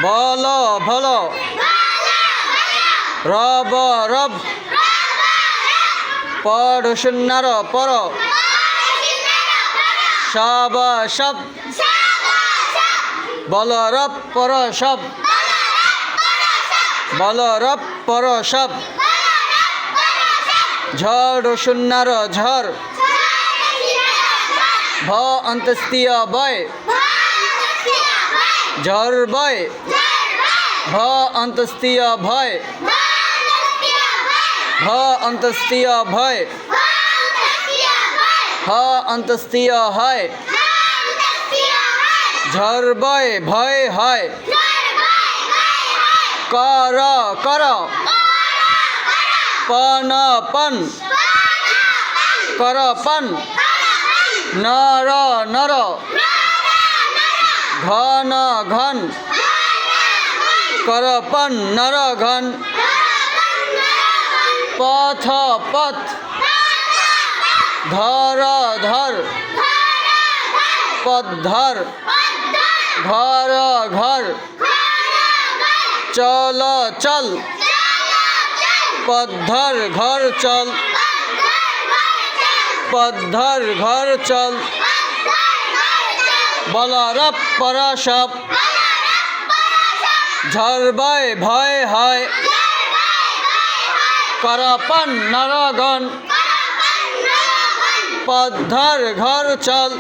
বল ভল রব রব পড় শূন্যর পর সব সব বল রব পর সব বল রব পর সব ঝড় শূন্যর ঝড় ভ অন্তস্তীয় বয় ঝড় বয় ভ অন্তস্তীয় ভয় ভ অন্তস্তীয় ভয় হ অন্তস্তীয় হয় ঝড় বয় ভয় হয় কর কর পন পন কর পন নর নর ঘন ঘন কর পন নর ঘন পথ পথ ধর ধর পদ্ধর ঘর ঘর চল চল পদ্ধর ঘর চল পদ্ধর ঘর চল বল রব পর সব ঝড় বয় ভয় হয় কর পন নরগণ পদ্ধর ঘর চল